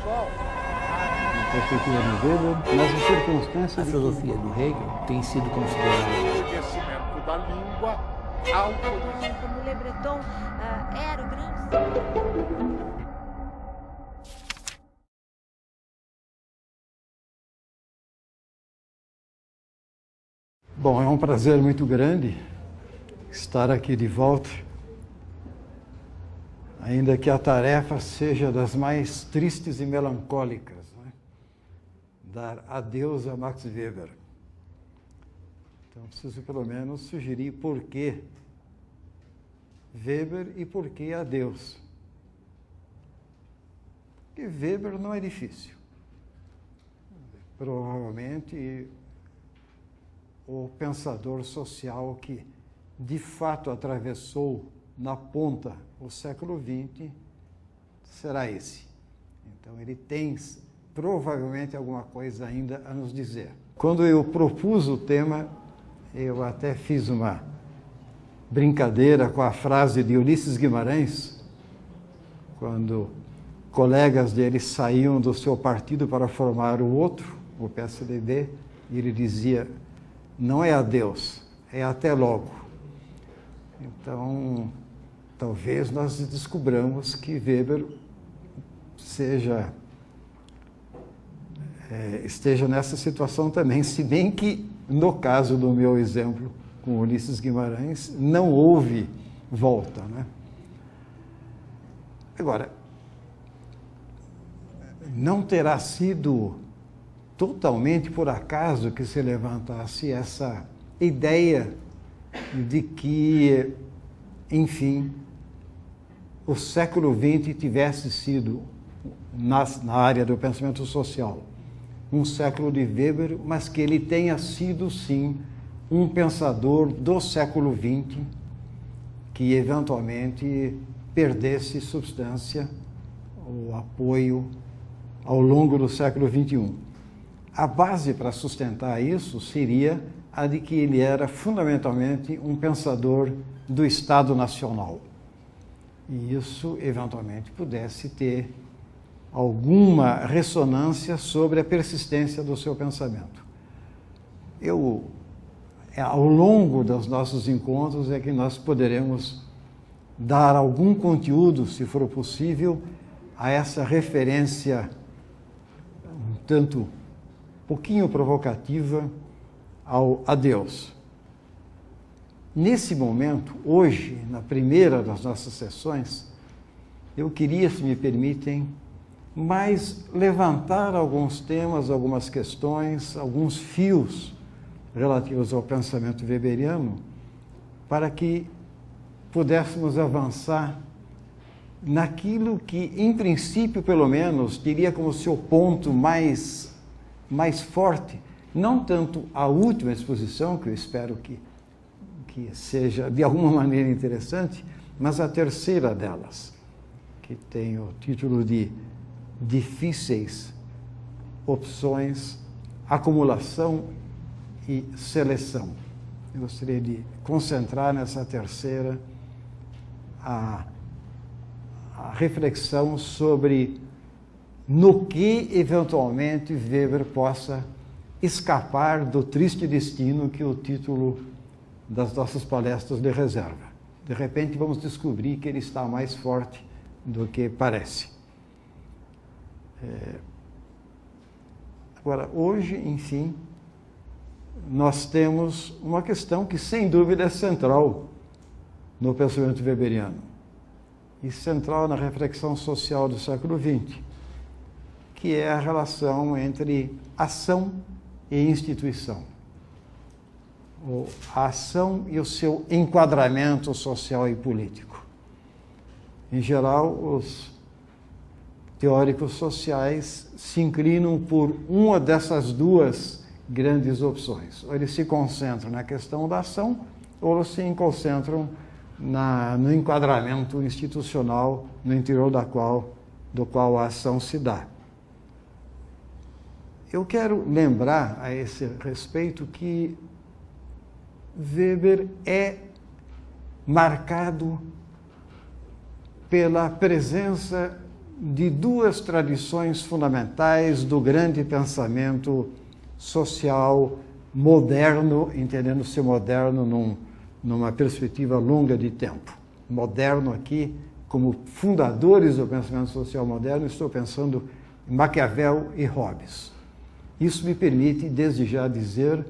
A perspectiva do Weber, nas circunstâncias... A filosofia do Hegel tem sido considerada... O conhecimento da língua, autoria. Como Le Breton era o grande... Bom, é um prazer muito grande estar aqui de volta, ainda que a tarefa seja das mais tristes e melancólicas, né? Dar adeus a Max Weber. Então, preciso pelo menos sugerir por que Weber e por que adeus. Porque Weber não é difícil. Provavelmente o pensador social que de fato atravessou na ponta o século XX será esse. Então ele tem provavelmente alguma coisa ainda a nos dizer. Quando eu propus o tema, eu até fiz uma brincadeira com a frase de Ulisses Guimarães, quando colegas dele saíam do seu partido para formar o outro, o PSDB, e ele dizia: não é adeus, é até logo. Então, talvez nós descobramos que Weber esteja nessa situação também, se bem que, no caso do meu exemplo com Ulisses Guimarães, não houve volta, né? Agora, não terá sido totalmente por acaso que se levantasse essa ideia de que, enfim, o século XX tivesse sido, na área do pensamento social, um século de Weber, mas que ele tenha sido, sim, um pensador do século XX que, eventualmente, perdesse substância ou apoio ao longo do século XXI. A base para sustentar isso seria a de que ele era fundamentalmente um pensador do Estado Nacional. E isso, eventualmente, pudesse ter alguma ressonância sobre a persistência do seu pensamento. Ao longo dos nossos encontros, é que nós poderemos dar algum conteúdo, se for possível, a essa referência pouquinho provocativa ao adeus. Nesse momento, hoje, na primeira das nossas sessões, eu queria, se me permitem, mais levantar alguns temas, algumas questões, alguns fios relativos ao pensamento weberiano, para que pudéssemos avançar naquilo que, em princípio, pelo menos, teria como seu ponto mais forte, não tanto a última exposição, que eu espero que seja de alguma maneira interessante, mas a terceira delas, que tem o título de Difíceis Opções, Acumulação e Seleção. Eu gostaria de concentrar nessa terceira a reflexão sobre no que, eventualmente, Weber possa escapar do triste destino que o título das nossas palestras lhe reserva. De repente, vamos descobrir que ele está mais forte do que parece. Agora, hoje, enfim, nós temos uma questão que, sem dúvida, é central no pensamento weberiano e central na reflexão social do século XX, que é a relação entre ação e instituição. A ação e o seu enquadramento social e político. Em geral, os teóricos sociais se inclinam por uma dessas duas grandes opções. Ou eles se concentram na questão da ação, ou eles se concentram no enquadramento institucional no interior do qual a ação se dá. Eu quero lembrar a esse respeito que Weber é marcado pela presença de duas tradições fundamentais do grande pensamento social moderno, entendendo-se moderno numa perspectiva longa de tempo. Moderno aqui, como fundadores do pensamento social moderno, estou pensando em Maquiavel e Hobbes. Isso me permite, desde já, dizer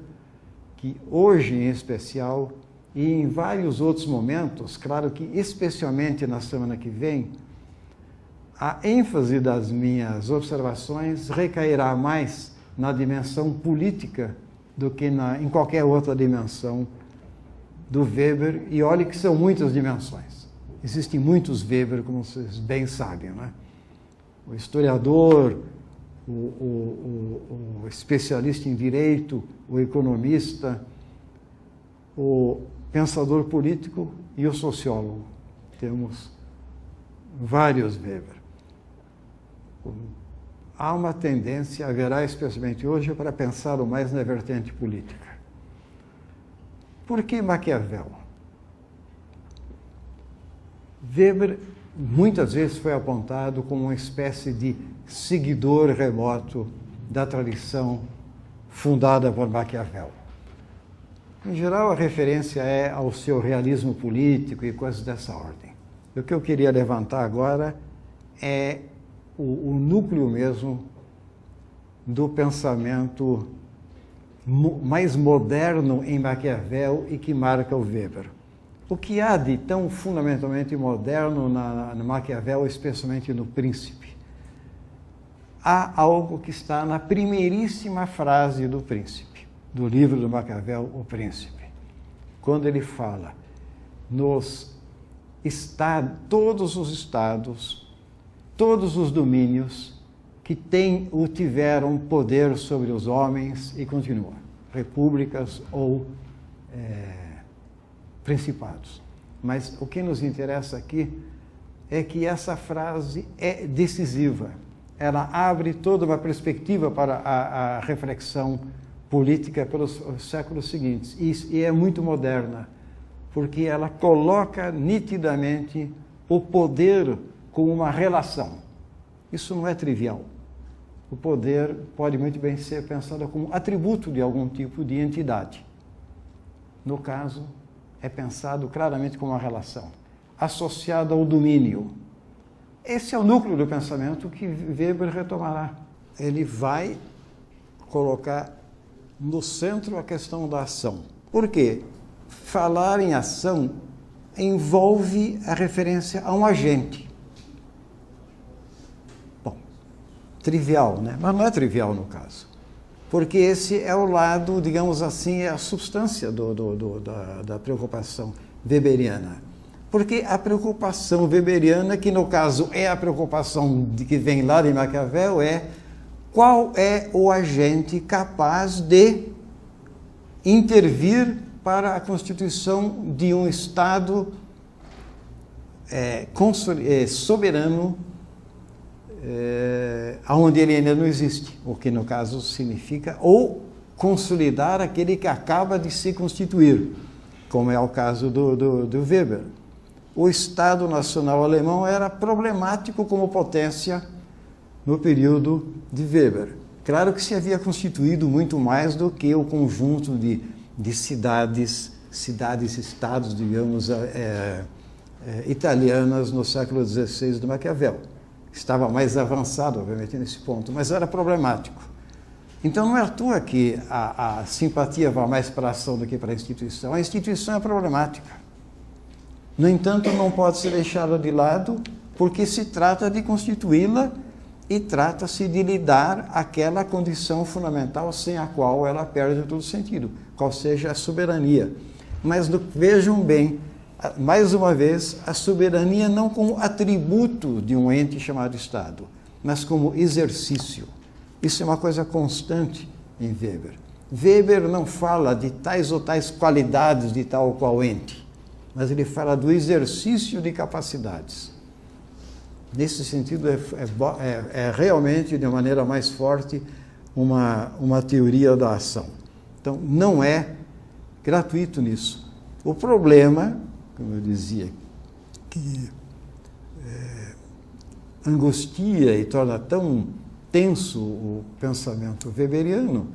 que hoje, em especial, e em vários outros momentos, claro que especialmente na semana que vem, a ênfase das minhas observações recairá mais na dimensão política do que em qualquer outra dimensão do Weber, e olhe que são muitas dimensões. Existem muitos Weber, como vocês bem sabem, né? O historiador, o especialista em direito, o economista, o pensador político e o sociólogo. Temos vários Weber. Há uma tendência, haverá especialmente hoje, para pensar mais na vertente política. Por que Maquiavel? Weber muitas vezes foi apontado como uma espécie de seguidor remoto da tradição fundada por Maquiavel. Em geral, a referência é ao seu realismo político e coisas dessa ordem. O que eu queria levantar agora é o núcleo mesmo do pensamento mais moderno em Maquiavel e que marca o Weber. O que há de tão fundamentalmente moderno no Maquiavel, especialmente no Príncipe? Há algo que está na primeiríssima frase do Príncipe, do livro do Maquiavel, O Príncipe, quando ele fala todos os estados, todos os domínios que têm ou tiveram poder sobre os homens, e continua, repúblicas ou principados. Mas o que nos interessa aqui é que essa frase é decisiva. Ela abre toda uma perspectiva para a reflexão política pelos séculos seguintes. E é muito moderna, porque ela coloca nitidamente o poder como uma relação. Isso não é trivial. O poder pode muito bem ser pensado como atributo de algum tipo de entidade. No caso, é pensado claramente como uma relação, associada ao domínio. Esse é o núcleo do pensamento que Weber retomará. Ele vai colocar no centro a questão da ação. Por quê? Falar em ação envolve a referência a um agente. Bom, trivial, né? Mas não é trivial no caso. Porque esse é o lado, digamos assim, é a substância da preocupação weberiana. Porque a preocupação weberiana, que no caso é a preocupação que vem lá de Maquiavel, é qual é o agente capaz de intervir para a constituição de um Estado soberano, onde ele ainda não existe, o que no caso significa ou consolidar aquele que acaba de se constituir, como é o caso do Weber. O Estado Nacional Alemão era problemático como potência no período de Weber. Claro que se havia constituído muito mais do que o conjunto de cidades-estados, digamos, italianas no século XVI do Maquiavel. Estava mais avançado, obviamente, nesse ponto, mas era problemático. Então, não é à toa que a simpatia vai mais para a ação do que para a instituição. A instituição é problemática. No entanto, não pode ser deixada de lado, porque se trata de constituí-la e trata-se de lhe dar aquela condição fundamental sem a qual ela perde todo sentido, qual seja a soberania. Mas vejam bem, mais uma vez, a soberania não como atributo de um ente chamado Estado, mas como exercício. Isso é uma coisa constante em Weber. Weber não fala de tais ou tais qualidades de tal ou qual ente, mas ele fala do exercício de capacidades. Nesse sentido, é realmente, de maneira mais forte, uma teoria da ação. Então, não é gratuito nisso. O problema, como eu dizia, que angustia e torna tão tenso o pensamento weberiano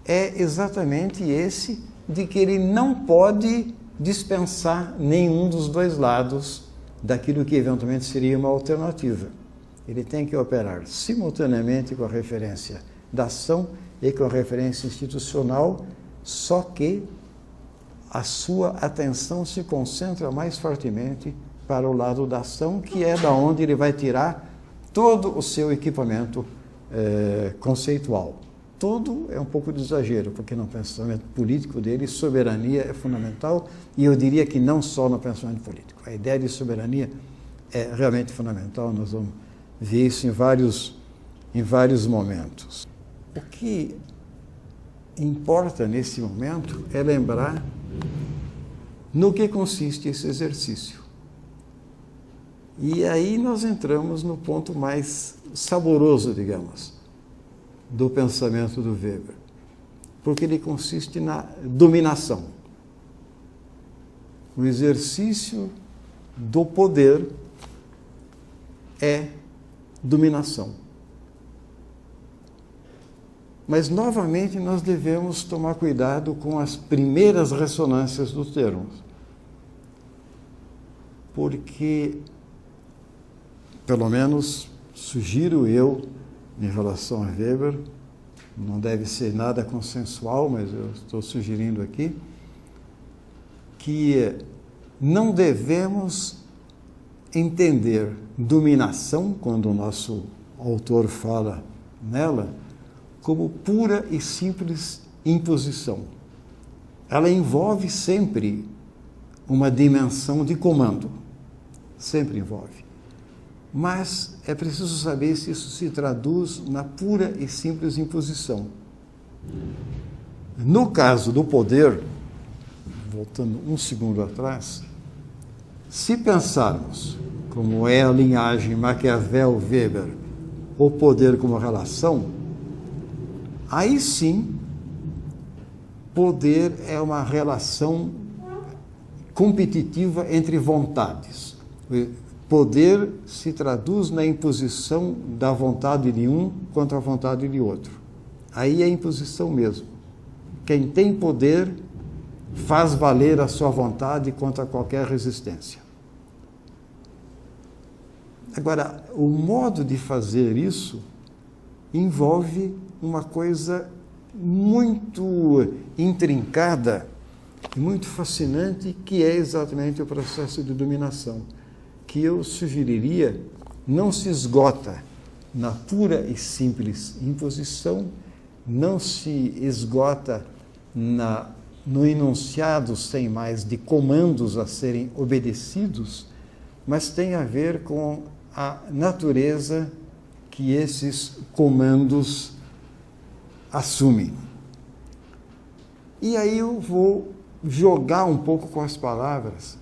é exatamente esse de que ele não pode dispensar nenhum dos dois lados daquilo que eventualmente seria uma alternativa. Ele tem que operar simultaneamente com a referência da ação e com a referência institucional, só que a sua atenção se concentra mais fortemente para o lado da ação, que é da onde ele vai tirar todo o seu equipamento conceitual. Tudo é um pouco de exagero, porque no pensamento político dele, soberania é fundamental, e eu diria que não só no pensamento político. A ideia de soberania é realmente fundamental, nós vamos ver isso em vários momentos. O que importa nesse momento é lembrar no que consiste esse exercício. E aí nós entramos no ponto mais saboroso, digamos, do pensamento do Weber, porque ele consiste na dominação. O exercício do poder é dominação. Mas, novamente, nós devemos tomar cuidado com as primeiras ressonâncias dos termos, porque, pelo menos, sugiro eu, em relação a Weber, não deve ser nada consensual, mas eu estou sugerindo aqui, que não devemos entender dominação, quando o nosso autor fala nela, como pura e simples imposição. Ela envolve sempre uma dimensão de comando, sempre envolve. Mas é preciso saber se isso se traduz na pura e simples imposição. No caso do poder, voltando um segundo atrás, se pensarmos, como é a linhagem Maquiavel-Weber, o poder como relação, aí sim, poder é uma relação competitiva entre vontades. Poder se traduz na imposição da vontade de um contra a vontade de outro. Aí é imposição mesmo. Quem tem poder faz valer a sua vontade contra qualquer resistência. Agora, o modo de fazer isso envolve uma coisa muito intrincada e muito fascinante, que é exatamente o processo de dominação, que eu sugeriria não se esgota na pura e simples imposição, não se esgota no enunciado sem mais de comandos a serem obedecidos, mas tem a ver com a natureza que esses comandos assumem. E aí eu vou jogar um pouco com as palavras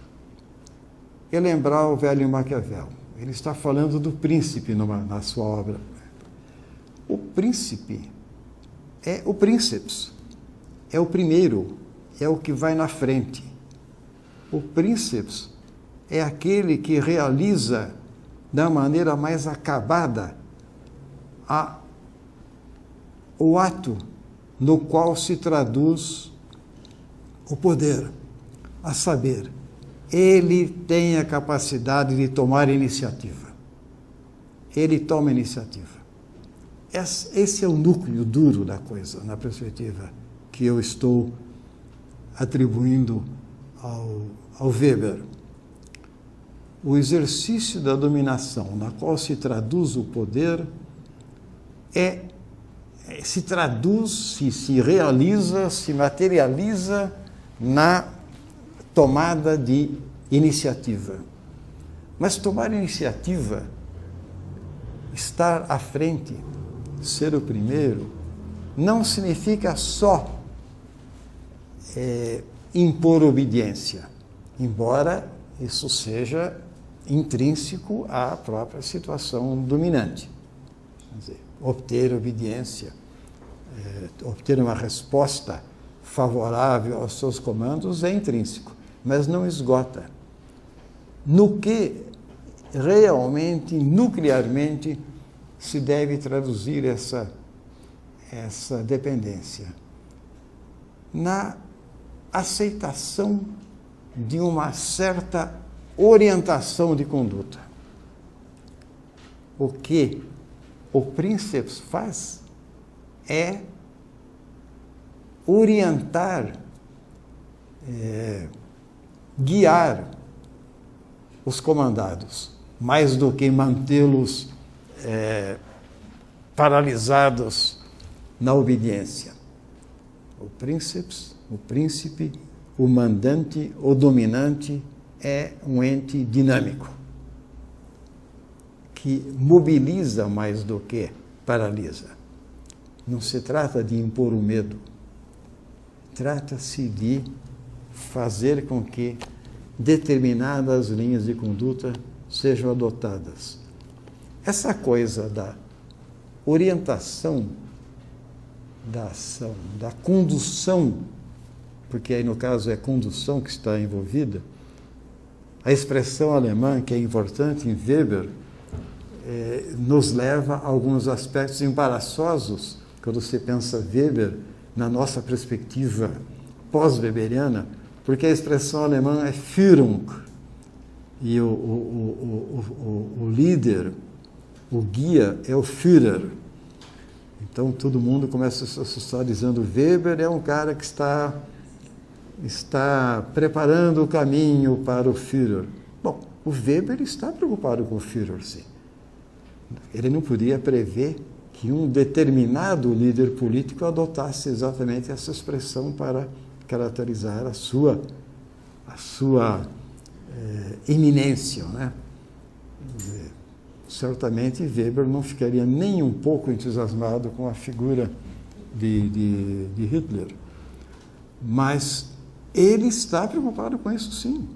e lembrar o velho Maquiavel. Ele está falando do príncipe na sua obra. O príncipe é o princeps, é o primeiro, é o que vai na frente. O princeps é aquele que realiza da maneira mais acabada o ato no qual se traduz o poder, a saber, ele tem a capacidade de tomar iniciativa. Ele toma iniciativa. Esse é o núcleo duro da coisa, na perspectiva que eu estou atribuindo ao Weber. O exercício da dominação, na qual se traduz o poder, se traduz, se realiza, se materializa na tomada de iniciativa. Mas tomar iniciativa, estar à frente, ser o primeiro, não significa só impor obediência, embora isso seja intrínseco à própria situação dominante. Quer dizer, obter obediência, obter uma resposta favorável aos seus comandos é intrínseco, mas não esgota. No que realmente, nuclearmente, se deve traduzir essa dependência? Na aceitação de uma certa orientação de conduta. O que o Princeps faz é orientar, guiar os comandados, mais do que mantê-los paralisados na obediência. O Princeps, o príncipe, o mandante, o dominante é um ente dinâmico, que mobiliza mais do que paralisa. Não se trata de impor o medo, trata-se de fazer com que determinadas linhas de conduta sejam adotadas. Essa coisa da orientação da ação, da condução, porque aí no caso é condução que está envolvida, a expressão alemã, que é importante em Weber, nos leva a alguns aspectos embaraçosos quando você pensa Weber na nossa perspectiva pós-weberiana, porque a expressão alemã é Führung, e o líder, o guia, é o Führer. Então todo mundo começa a se assustar dizendo Weber é um cara que está preparando o caminho para o Führer. Bom, o Weber está preocupado com o Führer, sim. Ele não podia prever que um determinado líder político adotasse exatamente essa expressão para caracterizar a sua iminência, né? Certamente Weber não ficaria nem um pouco entusiasmado com a figura de Hitler, mas ele está preocupado com isso, sim.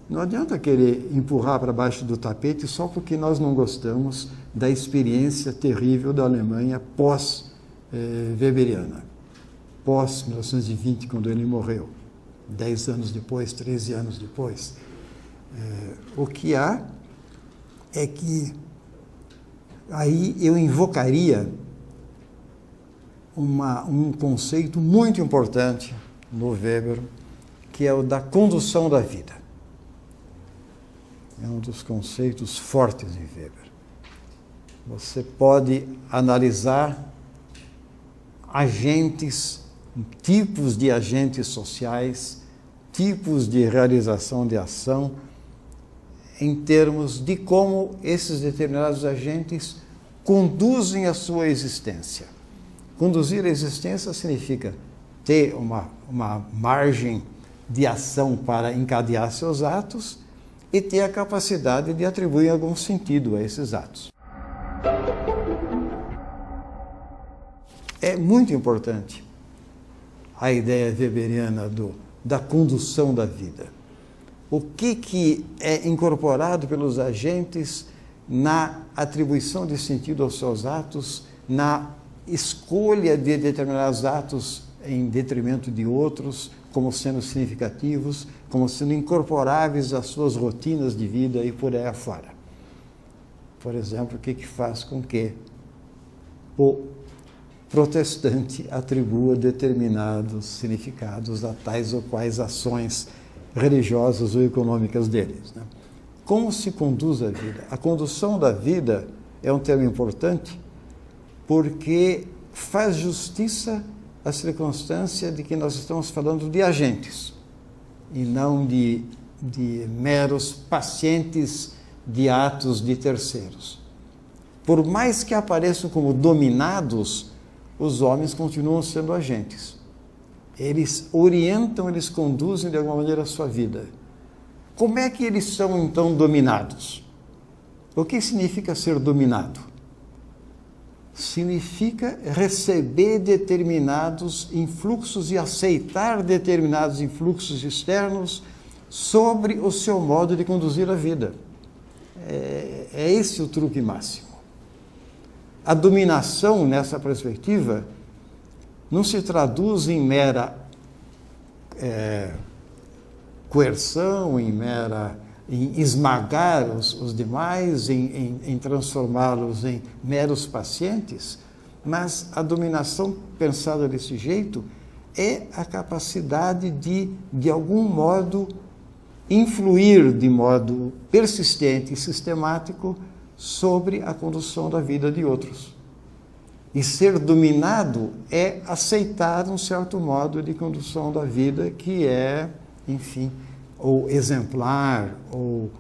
Não adianta querer empurrar para baixo do tapete só porque nós não gostamos da experiência terrível da Alemanha pós-weberiana, pós-1920, quando ele morreu, 10 anos depois, 13 anos depois. O que há é que aí eu invocaria um conceito muito importante no Weber, que é o da condução da vida. É um dos conceitos fortes em Weber. Você pode analisar agentes, tipos de agentes sociais, tipos de realização de ação, em termos de como esses determinados agentes conduzem a sua existência. Conduzir a existência significa ter uma margem de ação para encadear seus atos e ter a capacidade de atribuir algum sentido a esses atos. É muito importante a ideia weberiana da condução da vida. O que é incorporado pelos agentes na atribuição de sentido aos seus atos, na escolha de determinados atos em detrimento de outros, como sendo significativos, como sendo incorporáveis às suas rotinas de vida e por aí afora. Por exemplo, o que faz com que o protestante atribua determinados significados a tais ou quais ações religiosas ou econômicas deles, né? Como se conduz a vida? A condução da vida é um termo importante porque faz justiça à circunstância de que nós estamos falando de agentes e não de meros pacientes de atos de terceiros. Por mais que apareçam como dominados, os homens continuam sendo agentes. Eles orientam, eles conduzem de alguma maneira a sua vida. Como é que eles são então dominados? O que significa ser dominado? Significa receber determinados influxos e aceitar determinados influxos externos sobre o seu modo de conduzir a vida. É esse o truque máximo. A dominação, nessa perspectiva, não se traduz em mera coerção, em mera em esmagar os demais, em transformá-los em meros pacientes, mas a dominação pensada desse jeito é a capacidade de algum modo, influir de modo persistente e sistemático sobre a condução da vida de outros. E ser dominado é aceitar um certo modo de condução da vida que é, enfim, ou exemplar, ou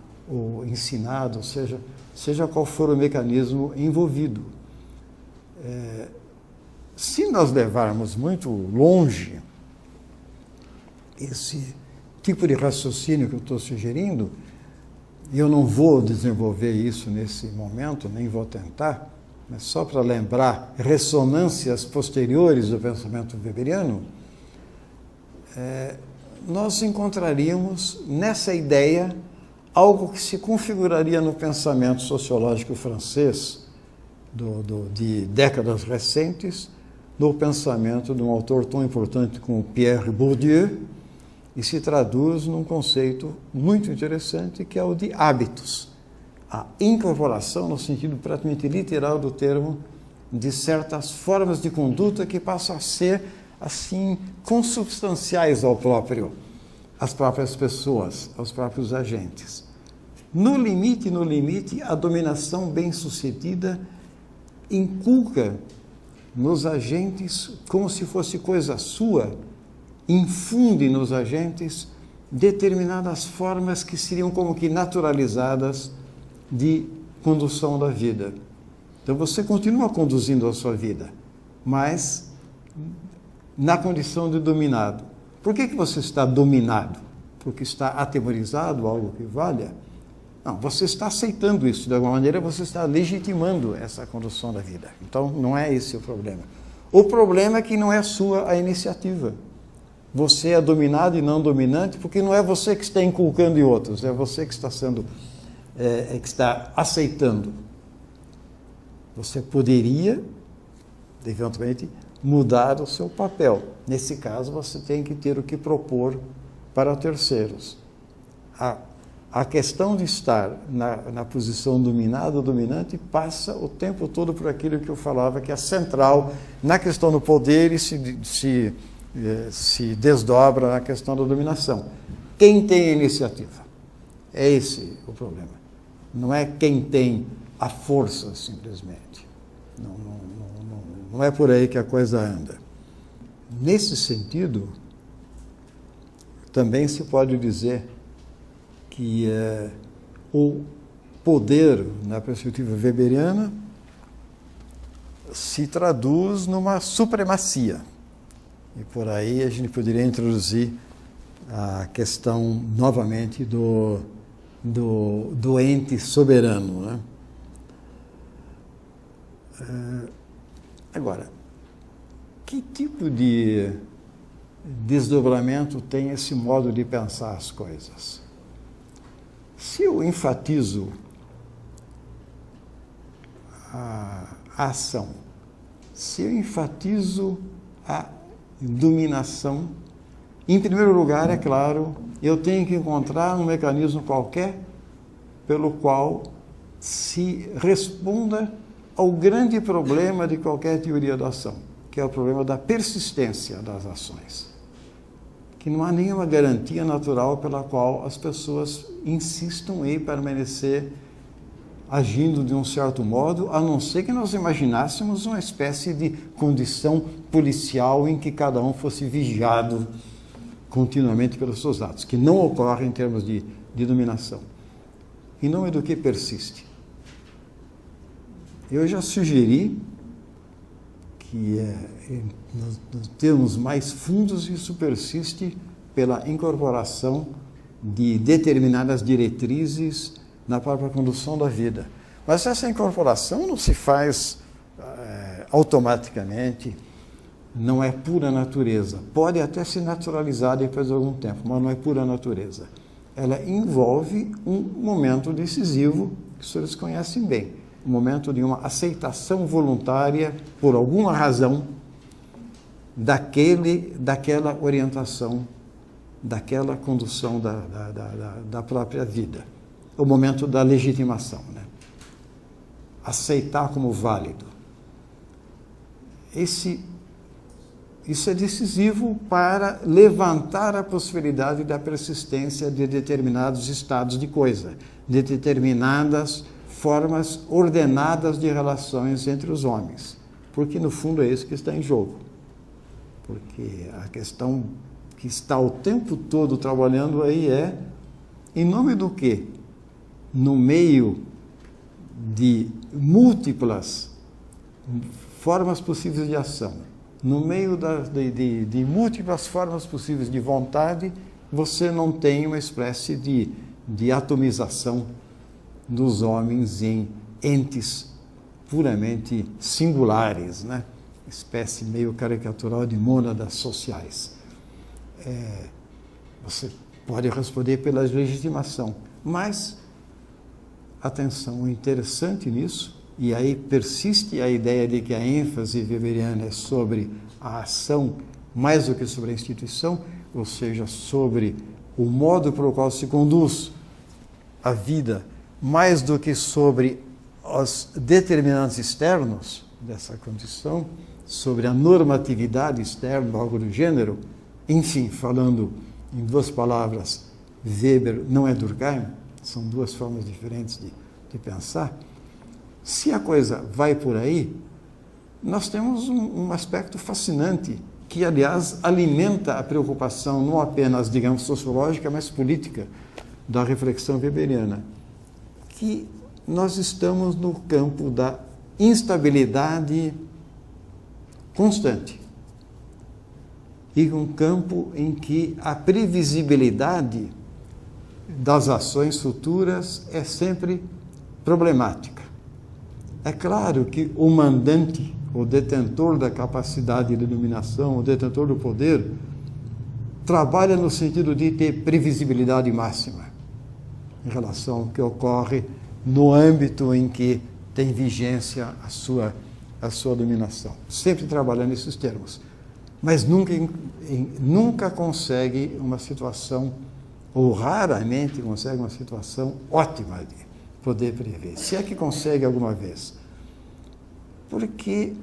ensinado, seja qual for o mecanismo envolvido. Se nós levarmos muito longe esse tipo de raciocínio que eu estou sugerindo, e eu não vou desenvolver isso nesse momento, nem vou tentar, mas só para lembrar ressonâncias posteriores do pensamento weberiano, nós encontraríamos nessa ideia algo que se configuraria no pensamento sociológico francês de décadas recentes, no pensamento de um autor tão importante como Pierre Bourdieu, e se traduz num conceito muito interessante, que é o de hábitos. A incorporação, no sentido praticamente literal do termo, de certas formas de conduta que passam a ser, assim, consubstanciais às próprias pessoas, aos próprios agentes. No limite, a dominação bem-sucedida inculca nos agentes, como se fosse coisa sua, infunde nos agentes determinadas formas que seriam como que naturalizadas de condução da vida. Então você continua conduzindo a sua vida, mas na condição de dominado. Por que você está dominado? Porque está atemorizado, algo que valha? Não, você está aceitando isso. De alguma maneira você está legitimando essa condução da vida. Então não é esse o problema. O problema é que não é sua a iniciativa. Você é dominado e não dominante, porque não é você que está inculcando em outros, é você que está sendo, que está aceitando. Você poderia, eventualmente, mudar o seu papel. Nesse caso, você tem que ter o que propor para terceiros. A questão de estar na posição dominado ou dominante passa o tempo todo por aquilo que eu falava, que é central na questão do poder e se desdobra na questão da dominação. Quem tem a iniciativa? É esse o problema. Não é quem tem a força, simplesmente. Não é por aí que a coisa anda. Nesse sentido, também se pode dizer que o poder, na perspectiva weberiana, se traduz numa supremacia. E por aí a gente poderia introduzir a questão, novamente, do ente soberano, né? Agora, que tipo de desdobramento tem esse modo de pensar as coisas? Se eu enfatizo a ação, se eu enfatizo a dominação, em primeiro lugar, é claro, eu tenho que encontrar um mecanismo qualquer pelo qual se responda ao grande problema de qualquer teoria da ação, que é o problema da persistência das ações. Que não há nenhuma garantia natural pela qual as pessoas insistam em permanecer agindo de um certo modo, a não ser que nós imaginássemos uma espécie de condição policial em que cada um fosse vigiado continuamente pelos seus atos, que não ocorre em termos de dominação. Em nome do que persiste? Eu já sugeri que, nos termos mais fundos, isso persiste pela incorporação de determinadas diretrizes na própria condução da vida. Mas essa incorporação não se faz automaticamente, não é pura natureza. Pode até se naturalizar depois de algum tempo, mas não é pura natureza. Ela envolve um momento decisivo, que os senhores conhecem bem, um momento de uma aceitação voluntária, por alguma razão, daquela orientação, daquela condução da própria vida. o momento da legitimação, né? Aceitar como válido. Isso é decisivo para levantar a possibilidade da persistência de determinados estados de coisa, de determinadas formas ordenadas de relações entre os homens. Porque, no fundo, é isso que está em jogo. Porque a questão que está o tempo todo trabalhando aí é, em nome do quê? No meio de múltiplas formas possíveis de ação, no meio de múltiplas formas possíveis de vontade, você não tem uma espécie de atomização dos homens em entes puramente singulares, né? Espécie meio caricatural de mônadas sociais. Você pode responder pela legitimação, mas, atenção, o interessante nisso, e aí persiste a ideia de que a ênfase weberiana é sobre a ação mais do que sobre a instituição, ou seja, sobre o modo pelo qual se conduz a vida, mais do que sobre os determinantes externos dessa condição, sobre a normatividade externa, algo do gênero. Enfim, falando em duas palavras, Weber não é Durkheim, são duas formas diferentes de pensar. Se a coisa vai por aí, nós temos um aspecto fascinante, que, aliás, alimenta a preocupação não apenas, digamos, sociológica, mas política da reflexão weberiana, que nós estamos no campo da instabilidade constante e um campo em que a previsibilidade das ações futuras é sempre problemática. É claro que o mandante, o detentor da capacidade de dominação, o detentor do poder, trabalha no sentido de ter previsibilidade máxima em relação ao que ocorre no âmbito em que tem vigência a sua dominação. Sempre trabalha nesses termos. Mas nunca consegue uma situação, ou raramente consegue uma situação ótima de poder prever. Se é que consegue alguma vez. Porque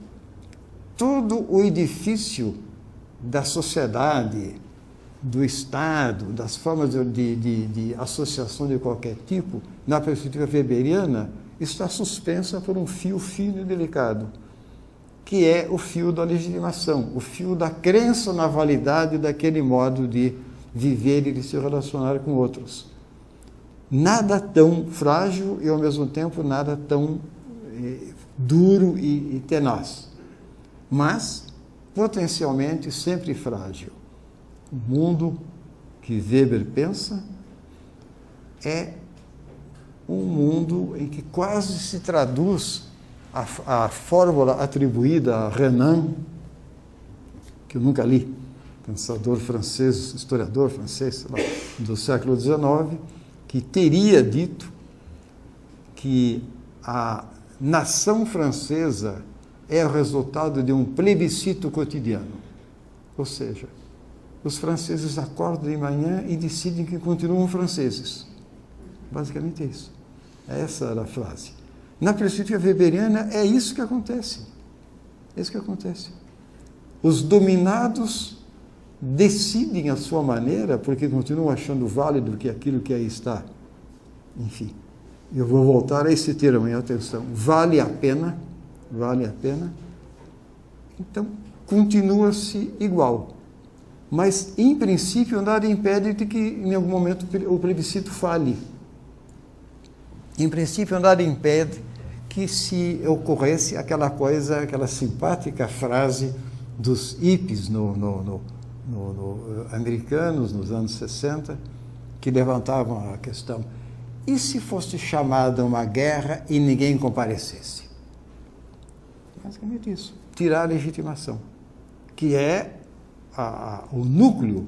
todo o edifício da sociedade, do Estado, das formas de associação de qualquer tipo, na perspectiva weberiana, está suspensa por um fio fino e delicado, que é o fio da legitimação, o fio da crença na validade daquele modo de viver e de se relacionar com outros. Nada tão frágil e, ao mesmo tempo, nada tão duro e tenaz, mas potencialmente sempre frágil. O mundo que Weber pensa é um mundo em que quase se traduz a fórmula atribuída a Renan, que eu nunca li, pensador francês, historiador francês do século XIX, que teria dito que a nação francesa é o resultado de um plebiscito cotidiano. Ou seja, os franceses acordam de manhã e decidem que continuam franceses. Basicamente é isso. Essa era a frase. Na perspectiva weberiana, é isso que acontece. É isso que acontece. Os dominados decidem a sua maneira, porque continuam achando válido que aquilo que aí está. Enfim, eu vou voltar a esse termo, em atenção. Vale a pena. Então, continua-se igual. Mas, em princípio, nada impede de que, em algum momento, o plebiscito falhe. Em princípio, nada impede que se ocorresse aquela coisa, aquela simpática frase dos hippies americanos, nos anos 60, que levantavam a questão: e se fosse chamada uma guerra e ninguém comparecesse? Basicamente isso. Tirar a legitimação, que é o núcleo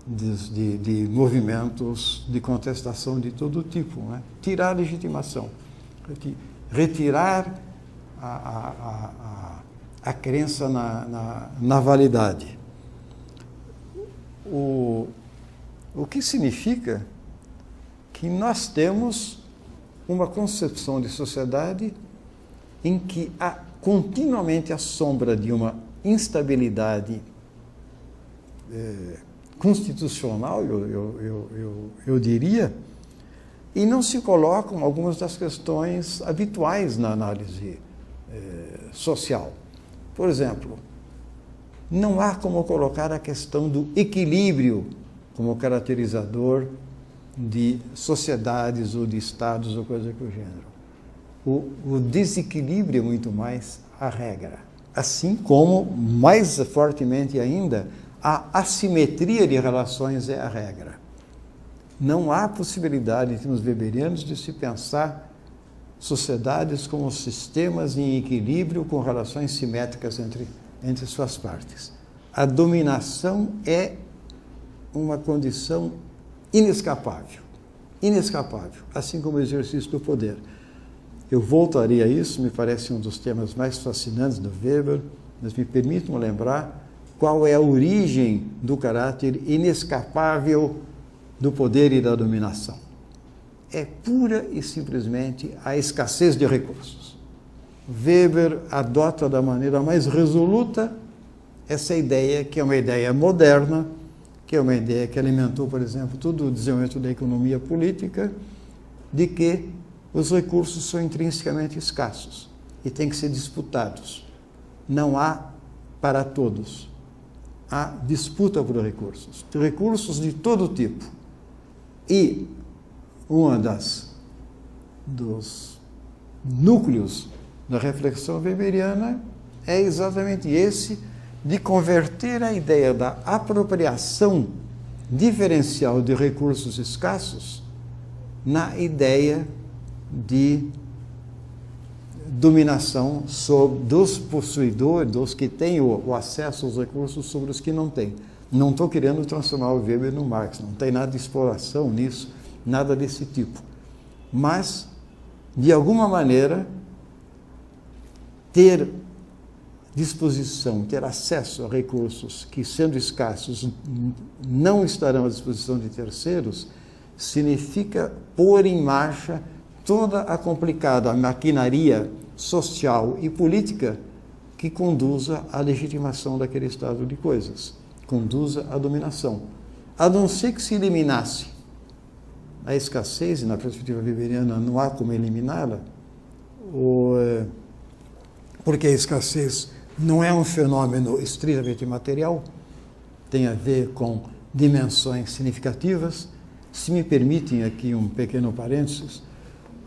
de movimentos de contestação de todo tipo, né? Tirar a legitimação, retirar a crença na validade. O que significa que nós temos uma concepção de sociedade em que há continuamente a sombra de uma instabilidade constitucional, eu diria, e não se colocam algumas das questões habituais na análise social. Por exemplo, não há como colocar a questão do equilíbrio como caracterizador de sociedades ou de estados ou coisa do gênero. O desequilíbrio é muito mais a regra. Assim como, mais fortemente ainda, a assimetria de relações é a regra. Não há possibilidade, em termos weberianos, de se pensar sociedades como sistemas em equilíbrio com relações simétricas entre suas partes. A dominação é uma condição inescapável, assim como o exercício do poder. Eu voltaria a isso, me parece um dos temas mais fascinantes do Weber, mas me permitam lembrar qual é a origem do caráter inescapável do poder e da dominação. É pura e simplesmente a escassez de recursos. Weber adota da maneira mais resoluta essa ideia, que é uma ideia moderna, que é uma ideia que alimentou, por exemplo, todo o desenvolvimento da economia política, de que os recursos são intrinsecamente escassos e têm que ser disputados. Não há para todos. Há disputa por recursos de todo tipo. E dos núcleos da reflexão weberiana é exatamente esse, de converter a ideia da apropriação diferencial de recursos escassos na ideia de dominação dos possuidores, dos que têm o acesso aos recursos sobre os que não têm. Não estou querendo transformar o Weber no Marx, não tem nada de exploração nisso, nada desse tipo. Mas, de alguma maneira, ter disposição, ter acesso a recursos que, sendo escassos, não estarão à disposição de terceiros, significa pôr em marcha toda a complicada maquinaria social e política que conduza à legitimação daquele estado de coisas, conduza à dominação. A não ser que se eliminasse a escassez, e na perspectiva weberiana não há como eliminá-la, porque a escassez não é um fenômeno estritamente material, tem a ver com dimensões significativas. Se me permitem aqui um pequeno parênteses,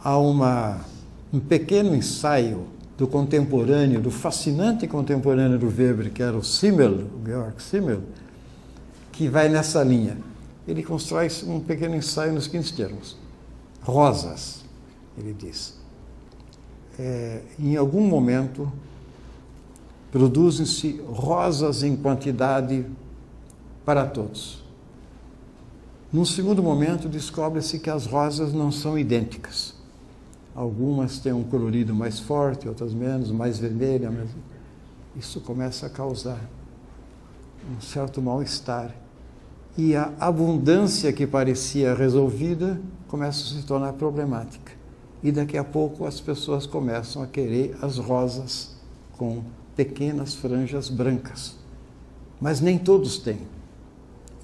há um pequeno ensaio do contemporâneo, do fascinante contemporâneo do Weber, que era o Simmel, o Georg Simmel, que vai nessa linha. Ele constrói um pequeno ensaio nos seguintes termos. Rosas, ele diz. Em algum momento, produzem-se rosas em quantidade para todos. Num segundo momento, descobre-se que as rosas não são idênticas. Algumas têm um colorido mais forte, outras menos, mais vermelha. Mas isso começa a causar um certo mal-estar. E a abundância que parecia resolvida começa a se tornar problemática. E daqui a pouco as pessoas começam a querer as rosas com pequenas franjas brancas. Mas nem todos têm.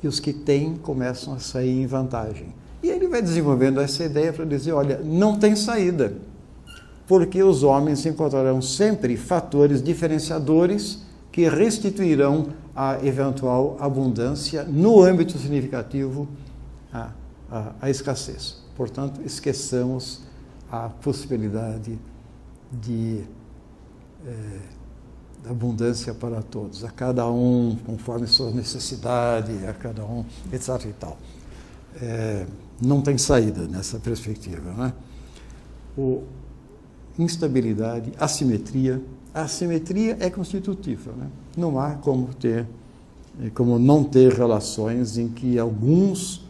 E os que têm começam a sair em vantagem. E ele vai desenvolvendo essa ideia para dizer, olha, não tem saída, porque os homens encontrarão sempre fatores diferenciadores que restituirão a eventual abundância no âmbito significativo à escassez. Portanto, esqueçamos a possibilidade de abundância para todos, a cada um conforme suas necessidades, a cada um, etc. e tal. Não tem saída nessa perspectiva, né? Instabilidade, assimetria. A assimetria é constitutiva, né? Não há como não ter relações em que alguns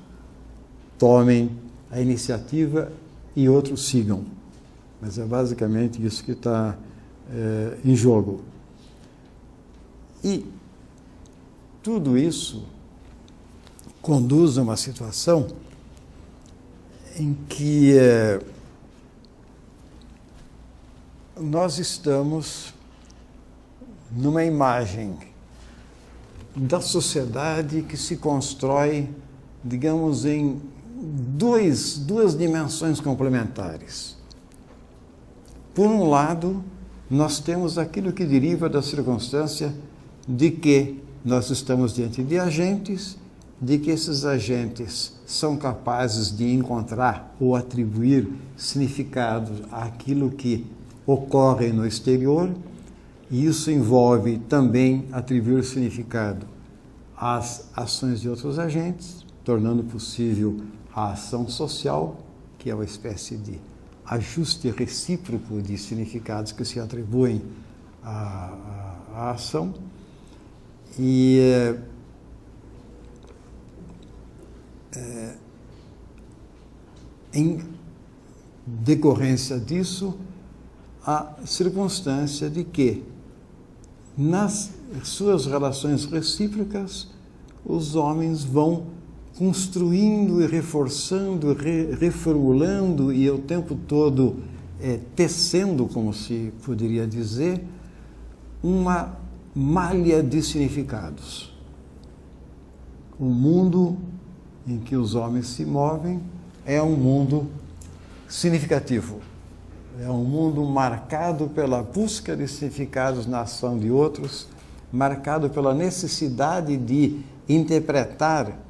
tomem a iniciativa e outros sigam. Mas é basicamente isso que está em jogo. E tudo isso conduz a uma situação em que nós estamos numa imagem da sociedade que se constrói, digamos, em duas dimensões complementares. Por um lado, nós temos aquilo que deriva da circunstância de que nós estamos diante de agentes, de que esses agentes são capazes de encontrar ou atribuir significado àquilo que ocorre no exterior, e isso envolve também atribuir significado às ações de outros agentes, tornando possível a ação social, que é uma espécie de ajuste recíproco de significados que se atribuem à ação. E em decorrência disso, a circunstância de que, nas suas relações recíprocas, os homens vão construindo e reforçando, reformulando e o tempo todo tecendo, como se poderia dizer, uma malha de significados. O mundo em que os homens se movem é um mundo significativo. É um mundo marcado pela busca de significados na ação de outros, marcado pela necessidade de interpretar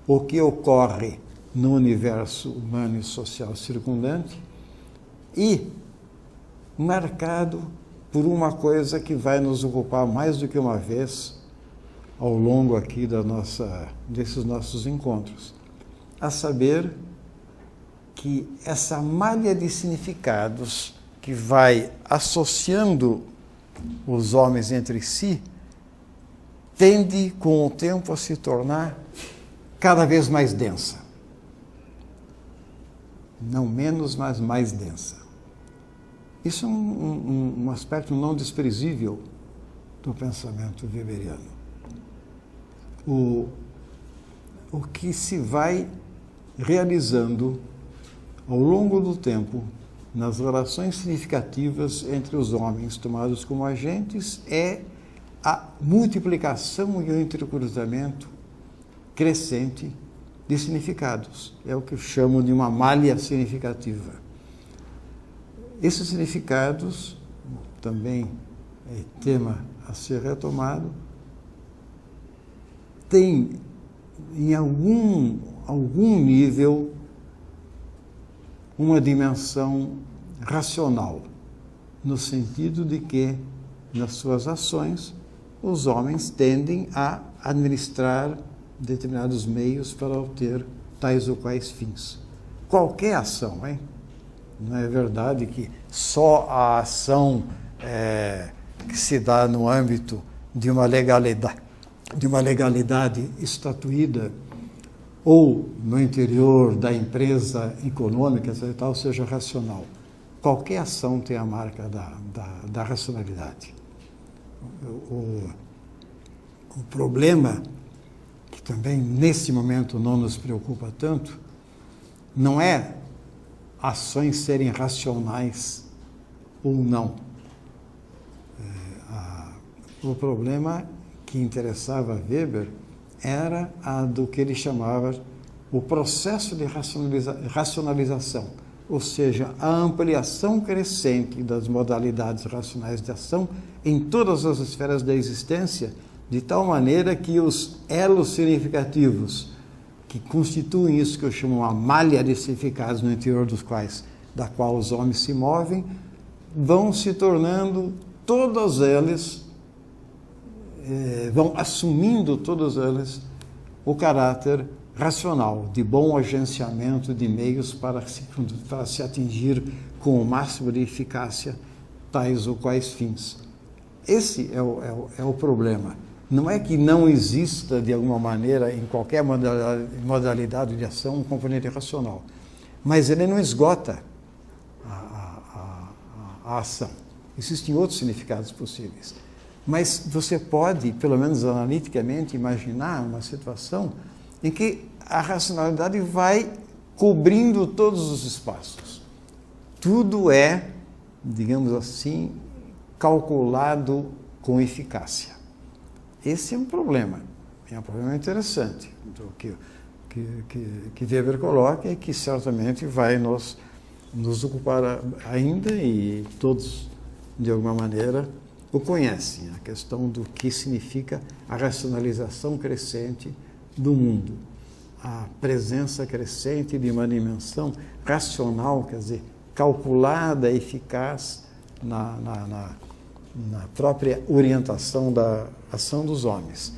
o que ocorre no universo humano e social circundante e marcado por uma coisa que vai nos ocupar mais do que uma vez ao longo aqui desses nossos encontros, a saber que essa malha de significados que vai associando os homens entre si tende, com o tempo, a se tornar cada vez mais densa. Não menos, mas mais densa. Isso é um aspecto não desprezível do pensamento weberiano. O que se vai realizando ao longo do tempo nas relações significativas entre os homens tomados como agentes é a multiplicação e o intercruzamento crescente de significados. É o que eu chamo de uma malha significativa. Esses significados, também é tema a ser retomado, têm em algum nível uma dimensão racional, no sentido de que, nas suas ações, os homens tendem a administrar determinados meios para obter tais ou quais fins. Qualquer ação, hein? Não é verdade que só a ação que se dá no âmbito de uma legalidade estatuída ou no interior da empresa econômica, etc. e tal, seja racional. Qualquer ação tem a marca da racionalidade. O problema, que também nesse momento não nos preocupa tanto, não é ações serem racionais ou não. O problema que interessava a Weber era a do que ele chamava o processo de racionalização, ou seja, a ampliação crescente das modalidades racionais de ação em todas as esferas da existência, de tal maneira que os elos significativos que constituem isso que eu chamo uma malha de significados no interior da qual os homens se movem, vão se tornando todas elas, vão assumindo todas elas o caráter racional, de bom agenciamento de meios para se atingir com o máximo de eficácia tais ou quais fins. Esse é o problema. Não é que não exista, de alguma maneira, em qualquer modalidade de ação, um componente racional, mas ele não esgota a ação. Existem outros significados possíveis. Mas você pode, pelo menos analiticamente, imaginar uma situação em que a racionalidade vai cobrindo todos os espaços. Tudo é, digamos assim, calculado com eficácia. Esse é um problema interessante, que Weber coloca e que certamente vai nos ocupar ainda, e todos, de alguma maneira, o conhecem, a questão do que significa a racionalização crescente do mundo, a presença crescente de uma dimensão racional, quer dizer, calculada, eficaz na própria orientação da ação dos homens.